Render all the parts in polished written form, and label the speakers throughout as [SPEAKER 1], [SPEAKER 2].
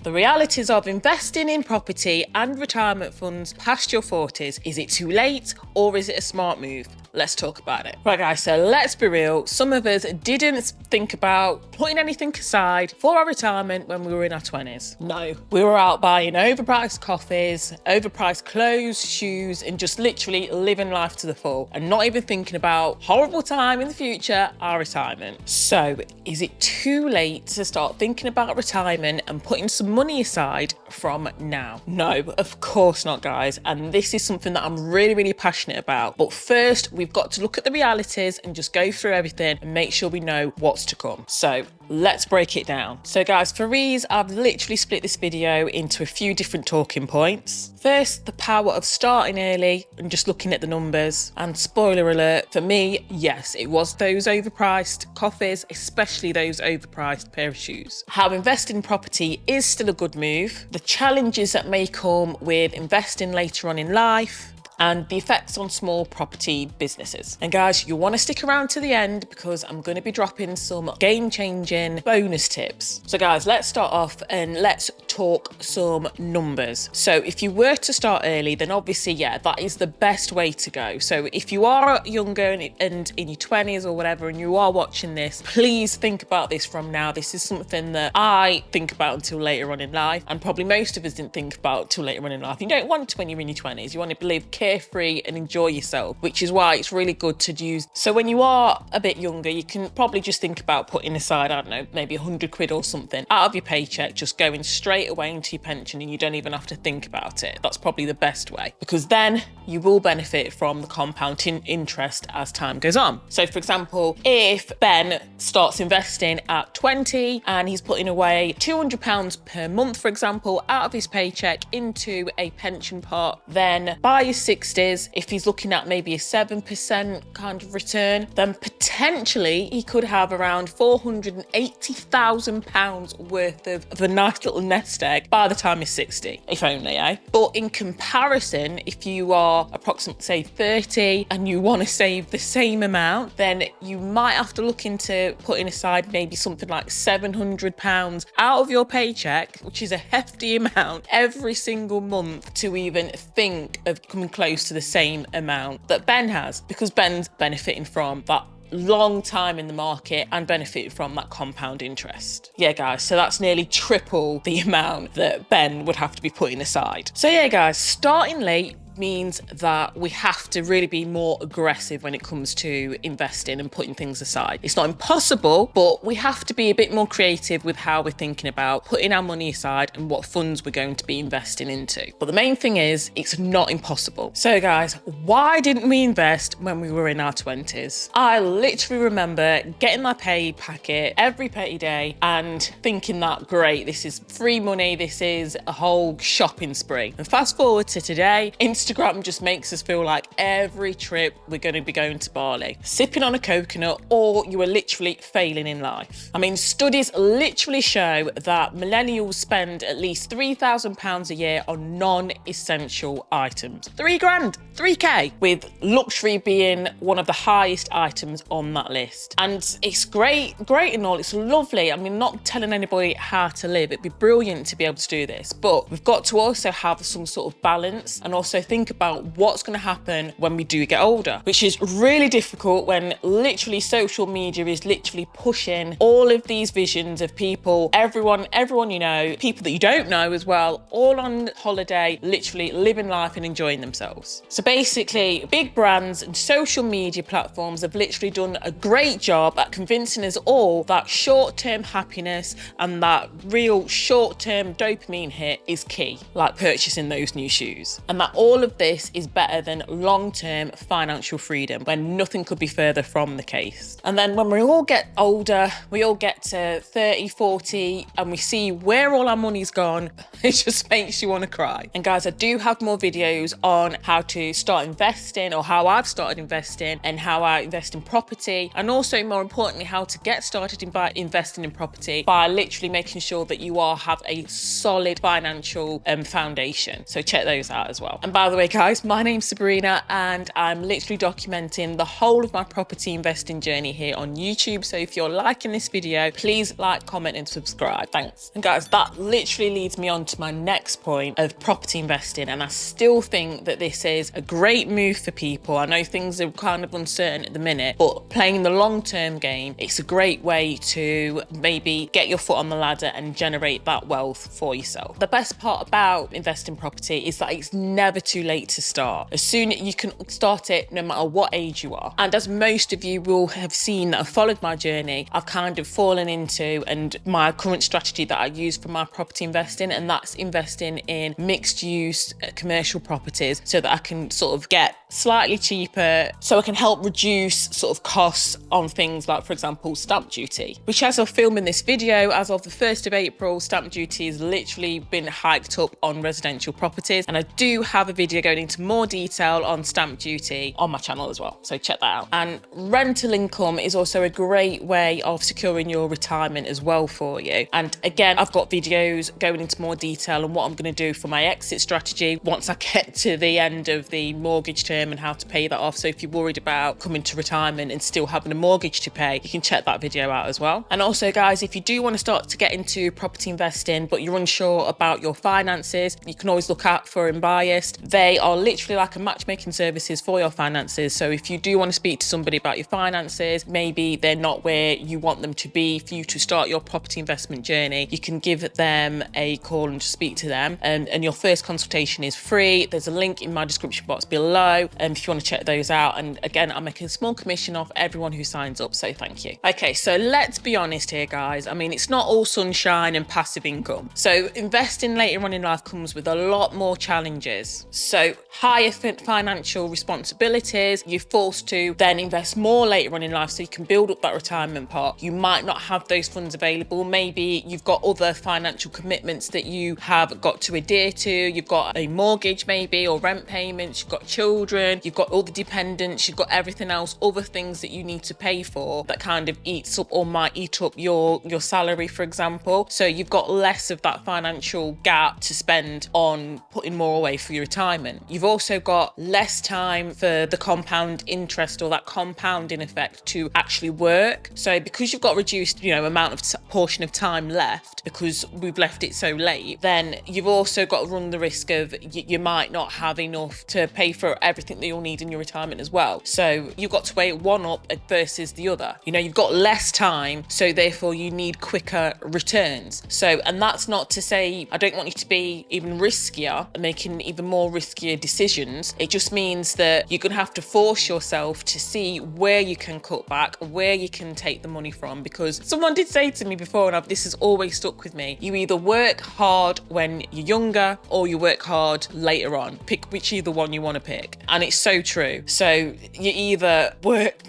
[SPEAKER 1] The realities of investing in property and retirement funds past your 40s. Is it too late or is it a smart move? Let's talk about it. Right guys, so let's be real. Some of us didn't think about putting anything aside for our retirement when we were in our 20s. No, we were out buying overpriced coffees, overpriced clothes, shoes, and just literally living life to the full and not even thinking about horrible time in the future, our retirement. So is it too late to start thinking about retirement and putting some money aside from now? No, of course not, guys. And this is something that I'm really passionate about. But first, we've got to look at the realities and just go through everything and make sure we know what's to come. So let's break it down. So guys, for ease, I've literally split this video into a few different talking points. First, the power of starting early and just looking at the numbers. And spoiler alert, for me, yes, it was those overpriced coffees, especially those overpriced pair of shoes. How investing in property is still a good move. The challenges that may come with investing later on in life, and the effects on small property businesses. And guys, you want to stick around to the end because I'm going to be dropping some game-changing bonus tips. So guys, let's start off and let's talk some numbers. So if you were to start early, then obviously, yeah, that is the best way to go. So if you are younger and in your 20s or whatever, and you are watching this, please think about this from now. This is something that I think about until later on in life, and probably most of us didn't think about till later on in life. You don't want to when you're in your 20s. You want to live carefree and enjoy yourself, which is why it's really good to use. So when you are a bit younger, you can probably just think about putting aside, I don't know, maybe 100 quid or something out of your paycheck, just going straight away into your pension, and you don't even have to think about it. That's probably the best way, because then you will benefit from the compounding interest as time goes on. So for example, if Ben starts investing at 20 and he's putting away £200 per month, for example, out of his paycheck into a pension pot, then by his 60s, if he's looking at maybe a 7% kind of return, then potentially he could have around £480,000 worth of a nice little nest egg by the time he's 60, if only, eh? But in comparison, if you are approximately, say, 30 and you want to save the same amount, then you might have to look into putting aside maybe something like £700 out of your paycheck, which is a hefty amount, every single month to even think of coming close to the same amount that Ben has, because Ben's benefiting from that long time in the market and benefited from that compound interest. Yeah guys, so that's nearly triple the amount that Ben would have to be putting aside. So yeah guys, starting late means that we have to really be more aggressive when it comes to investing and putting things aside. It's not impossible, but we have to be a bit more creative with how we're thinking about putting our money aside and what funds we're going to be investing into. But the main thing is, it's not impossible. So guys, why didn't we invest when we were in our 20s? I literally remember getting my pay packet every payday and thinking that, great, this is free money, this is a whole shopping spree. And fast forward to today, Instagram just makes us feel like every trip we're going to be going to Bali, sipping on a coconut, or you are literally failing in life. I mean, studies literally show that millennials spend at least £3,000 a year on non-essential items. £3K, with luxury being one of the highest items on that list. And it's great and all, it's lovely. I mean, not telling anybody how to live, it'd be brilliant to be able to do this, but we've got to also have some sort of balance and also think about what's going to happen when we do get older, which is really difficult when literally social media is literally pushing all of these visions of people, everyone you know, people that you don't know as well, all on holiday, literally living life and enjoying themselves. So basically, big brands and social media platforms have literally done a great job at convincing us all that short-term happiness and that real short-term dopamine hit is key, like purchasing those new shoes, and that all of this is better than long-term financial freedom, when nothing could be further from the case. And then when we all get older, we all get to 30, 40, and we see where all our money's gone, it just makes you want to cry. And guys, I do have more videos on how to start investing, or how I've started investing, and how I invest in property, and also more importantly, how to get started in investing in property by literally making sure that you have a solid financial foundation. So check those out as well. And by By the way, guys, my name's Sabrina and I'm literally documenting the whole of my property investing journey here on YouTube. So if you're liking this video, please like, comment and subscribe. Thanks. And guys, that literally leads me on to my next point of property investing. And I still think that this is a great move for people. I know things are kind of uncertain at the minute, but playing the long-term game, it's a great way to maybe get your foot on the ladder and generate that wealth for yourself. The best part about investing property is that it's never too late to start. As soon as you can start it, no matter what age you are. And as most of you will have seen that have followed my journey, I've kind of fallen into and my current strategy that I use for my property investing, and that's investing in mixed use commercial properties so that I can sort of get slightly cheaper, so I can help reduce sort of costs on things like, for example, stamp duty, which as of filming this video, as of the 1st of April, stamp duty has literally been hiked up on residential properties. And I do have a video going into more detail on stamp duty on my channel as well, so check that out. And rental income is also a great way of securing your retirement as well for you. And again, I've got videos going into more detail on what I'm going to do for my exit strategy once I get to the end of the mortgage term and how to pay that off. So if you're worried about coming to retirement and still having a mortgage to pay, you can check that video out as well. And also, guys, if you do want to start to get into property investing but you're unsure about your finances, you can always look out for Unbiased. They are literally like a matchmaking services for your finances. So if you do want to speak to somebody about your finances, maybe they're not where you want them to be for you to start your property investment journey, you can give them a call and just speak to them. And your first consultation is free. There's a link in my description box below if you want to check those out. And again, I'm making a small commission off everyone who signs up, so thank you. Okay, so let's be honest here, guys. I mean, it's not all sunshine and passive income. So investing later on in life comes with a lot more challenges. So higher financial responsibilities, you're forced to then invest more later on in life so you can build up that retirement pot. You might not have those funds available. Maybe you've got other financial commitments that you have got to adhere to. You've got a mortgage maybe, or rent payments, you've got children, you've got all the dependents, you've got everything else, other things that you need to pay for that kind of eats up or might eat up your salary, for example. So you've got less of that financial gap to spend on putting more away for your retirement. You've also got less time for the compound interest or that compounding effect to actually work. So because you've got reduced, amount of portion of time left because we've left it so late, then you've also got to run the risk of you might not have enough to pay for everything that you'll need in your retirement as well. So you've got to weigh one up versus the other. You've got less time, so therefore you need quicker returns. So, and that's not to say I don't want you to be even riskier, making even more riskier decisions. It just means that you're going to have to force yourself to see where you can cut back, where you can take the money from, because someone did say to me before, and this has always stuck with me, you either work hard when you're younger or you work hard later on. Pick either one you want to pick. And it's so true. So you either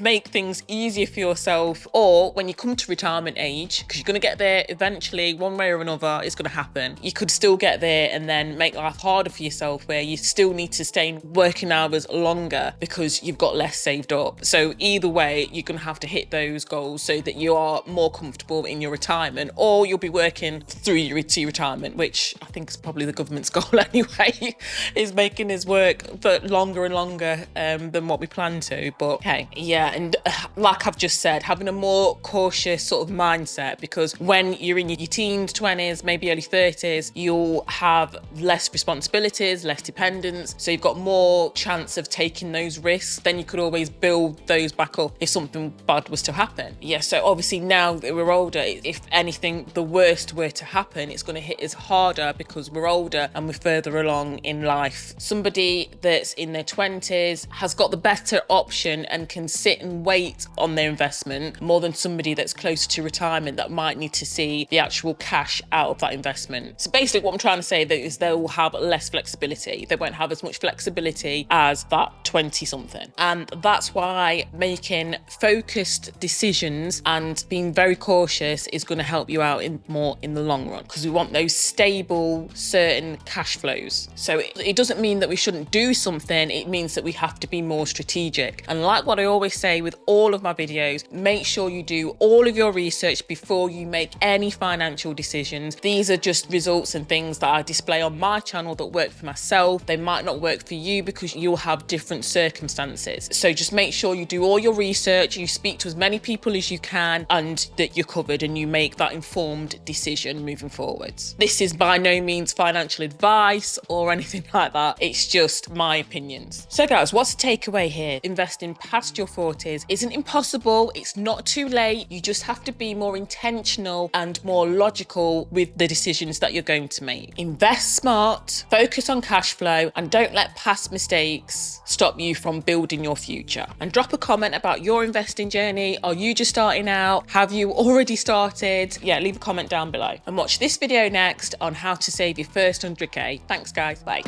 [SPEAKER 1] make things easier for yourself, or when you come to retirement age, because you're going to get there eventually, one way or another, it's going to happen. You could still get there and then make life harder for yourself, where you still need to stay in working hours longer because you've got less saved up. So either way, you're going to have to hit those goals so that you are more comfortable in your retirement, or you'll be working through your retirement, which I think is probably the government's goal anyway, is making us work for longer and longer than what we plan to. But okay, yeah, and like I've just said, having a more cautious sort of mindset, because when you're in your teens, 20s, maybe early 30s, you'll have less responsibilities, less dependence, so you've got more chance of taking those risks. Then you could always build those back up if something bad was to happen. Yeah, so obviously now that we're older, if anything, the worst were to happen, it's going to hit us harder because we're older and we're further along in life. Somebody that's in their 20s has got the better option and can sit and wait on their investment more than somebody that's closer to retirement that might need to see the actual cash out of that investment. So basically what I'm trying to say is they will have less flexibility. They won't have as much flexibility as that 20-something. And that's why making focused decisions and being very cautious is going to help you out more in the long run, because we want those stable, certain cash flows. So it doesn't mean that we shouldn't do something. It means that we have to be more strategic. And like what I always say with all of my videos, make sure you do all of your research before you make any financial decisions. These are just results and things that I display on my channel that work for myself. they might not work for you because you'll have different circumstances. So just make sure you do all your research, you speak to as many people as you can, and that you're covered and you make that informed decision moving forwards. This is by no means financial advice or anything like that. It's just my opinions. So guys, what's the takeaway here? Investing past your 40s isn't impossible. It's not too late. You just have to be more intentional and more logical with the decisions that you're going to make. Invest smart, focus on cash flow, and don't let past mistakes stop you from building your future. And drop a comment about your investing journey. Are you just starting out? Have you already started? Yeah, leave a comment down below. And watch this video next on how to save your first 100k. Thanks guys, bye.